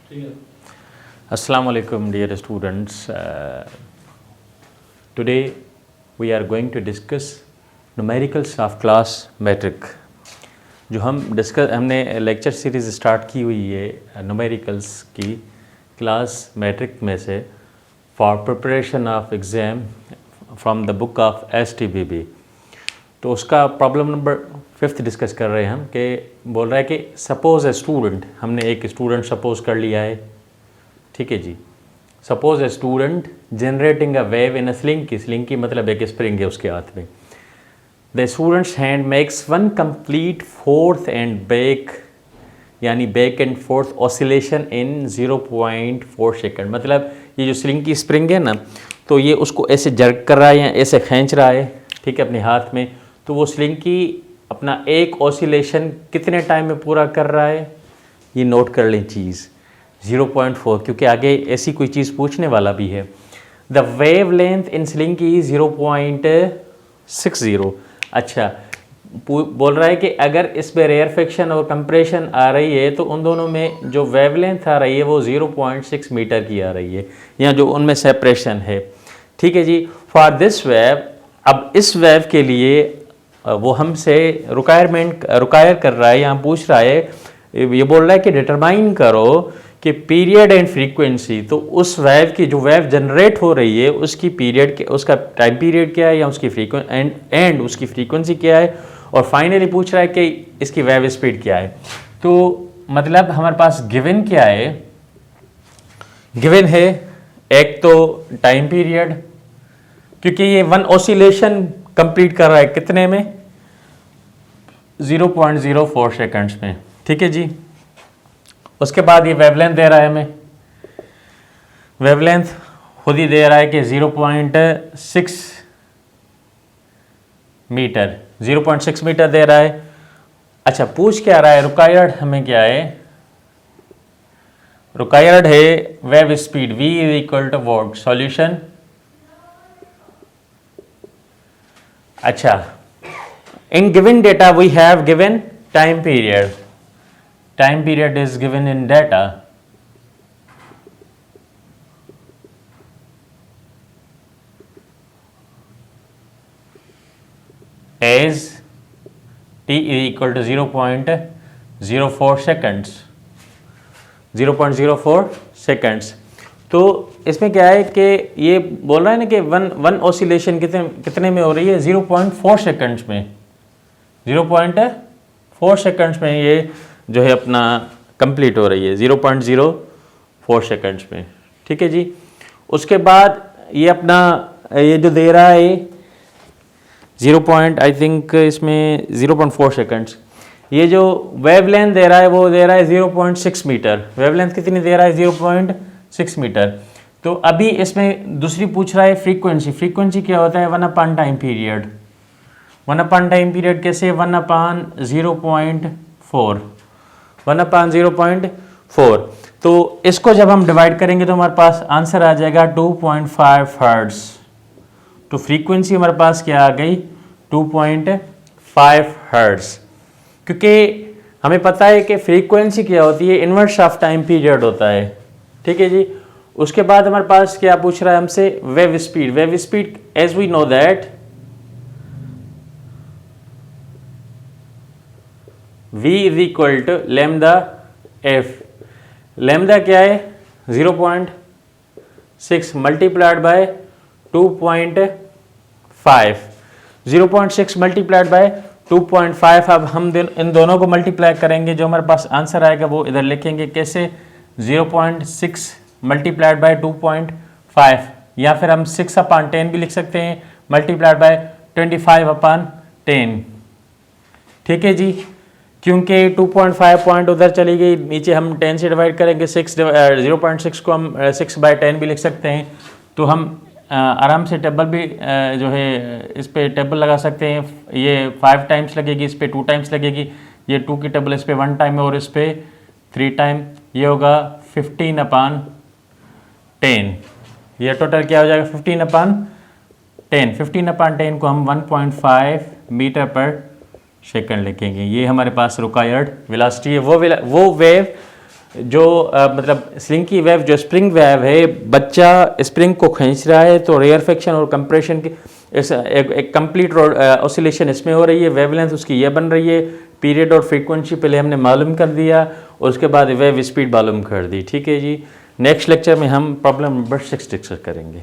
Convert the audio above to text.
Assalamu alaikum dear students. Today we are going to discuss numericals of class metric. जो हमने lecture series start की हुई है numericals की क्लास मैट्रिक में से for preparation of exam from the book of STBB। तो उसका प्रॉब्लम नंबर 5 डिस्कस कर रहे हैं हम कि बोल रहा है कि सपोज़ ए स्टूडेंट, हमने एक स्टूडेंट सपोज़ कर लिया है, ठीक है जी। Suppose a student generating a wave in a sling की मतलब एक स्प्रिंग है उसके हाथ में। The student's hand makes one complete forth and back यानी back and forth oscillation in 0.4 second. मतलब ये जो स्लिंग की स्प्रिंग है ना, तो ये उसको ऐसे जर्क कर रहा है या ऐसे खींच रहा है, ठीक है, अपने हाथ में। तो वो स्लिंग की अपना एक ऑसिलेशन कितने टाइम में पूरा कर रहा है, ये नोट कर लें चीज़ 0.4, क्योंकि आगे ऐसी कोई चीज़ पूछने वाला भी है। The wave length in sling की 0.60। अच्छा, बोल रहा है कि अगर इसमें रेयरफेक्शन और कंप्रेशन आ रही है तो उन दोनों में जो वेवलेंथ आ रही है वो 0.6 मीटर की आ रही है, या जो उनमें सेपरेशन है, ठीक है जी। फॉर दिस वेव, अब इस वेव के लिए वो हमसे रिक्वायर कर रहा है, यहाँ पूछ रहा है, ये बोल रहा है कि डिटरमाइन करो कि पीरियड एंड फ्रीक्वेंसी। तो उस वेव की जो वेव जनरेट हो रही है उसकी पीरियड, उसका टाइम पीरियड क्या है, या उसकी फ्रीक्वेंसी उसकी फ्रीक्वेंसी क्या है, और फाइनली पूछ रहा है कि इसकी वेव स्पीड क्या है। तो मतलब हमारे पास गिवन क्या है, गिवन है एक तो टाइम पीरियड, क्योंकि ये वन ऑसिलेशन कंप्लीट कर रहा है कितने में, 0.04 सेकंड्स में, ठीक है जी। उसके बाद ये वेवलेंथ दे रहा है हमें, वेवलेंथ खुद ही दे रहा है कि 0.6 मीटर, 0.6 मीटर दे रहा है। अच्छा, पूछ क्या रहा है, रिक्वायर्ड हमें क्या है, रिक्वायर्ड है wave speed v = what solution. अच्छा, in given data we have given time period is given in data as t = 0.04 seconds, 0.04 seconds. तो इसमें क्या है कि ये बोल रहा है ना कि वन ऑसिलेशन कितने में हो रही है, 0.4 सेकेंड्स में, 0.4 सेकेंड्स में ये जो है अपना कंप्लीट हो रही है, 0.04 सेकेंड्स में, ठीक है जी। उसके बाद ये अपना ये जो दे रहा है आई थिंक इसमें 0.4 सेकेंड्स, ये जो वेवलेंथ दे रहा है वो दे रहा है 0.6 मीटर। वेवलेंथ कितनी दे रहा है, 0.6 मीटर। तो अभी इसमें दूसरी पूछ रहा है फ्रीक्वेंसी। फ्रीक्वेंसी क्या होता है, 1/टाइम पीरियड। 1/टाइम पीरियड कैसे, 1/0.4, 1/0.4। तो इसको जब हम डिवाइड करेंगे तो हमारे पास आंसर आ जाएगा 2.5 हर्ट्ज। तो फ्रीक्वेंसी हमारे पास क्या आ गई, 2.5 हर्ट्ज। क्योंकि हमें पता है कि फ्रीक्वेंसी क्या होती है, इनवर्स ऑफ टाइम पीरियड होता है, ठीक है जी। उसके बाद हमारे पास क्या पूछ रहा है हमसे, wave speed. Wave speed as we know that v = lambda f। Lambda क्या है, 0.6 मल्टीप्लाइड बाय 2.5, 0.6 मल्टीप्लाइड बाय 2.5। अब हम इन दोनों को मल्टीप्लाई करेंगे, जो हमारे पास आंसर आएगा वो इधर लिखेंगे कैसे, 0.6 मल्टीप्लाइड बाय 2.5, या फिर हम 6/10 भी लिख सकते हैं, मल्टीप्लाइड बाय 25/10, ठीक है जी। क्योंकि 2.5 पॉइंट उधर चली गई, नीचे हम 10 से डिवाइड करेंगे, 0.6 को हम 6/10 भी लिख सकते हैं। तो हम आराम से टेबल भी जो है इस पे टेबल लगा सकते हैं। ये 5 टाइम्स लगेगी, इस पे 2 टाइम्स लगेगी, ये 2 की टेबल इस पे 1 टाइम है और इस पे 3 टाइम, ये होगा 15/10। ये टोटल क्या हो जाएगा, 15/10। 15/10 को हम 1.5 मीटर पर सेकंड लिखेंगे। ये हमारे पास रिक्वायर्ड वेलोसिटी है। वो वेव जो मतलब स्लिंकी वेव जो स्प्रिंग वेव है, बच्चा स्प्रिंग को खींच रहा है तो रेयरफेक्शन और कंप्रेशन की एक कंप्लीट ऑसिलेशन इसमें हो रही है। वेवलेंथ उसकी ये बन रही है, पीरियड और फ्रीक्वेंसी पहले हमने मालूम कर दिया और उसके बाद वेव स्पीड मालूम कर दी। ठीक है जी, नेक्स्ट लेक्चर में हम प्रॉब्लम नंबर 6 डिस्कस करेंगे।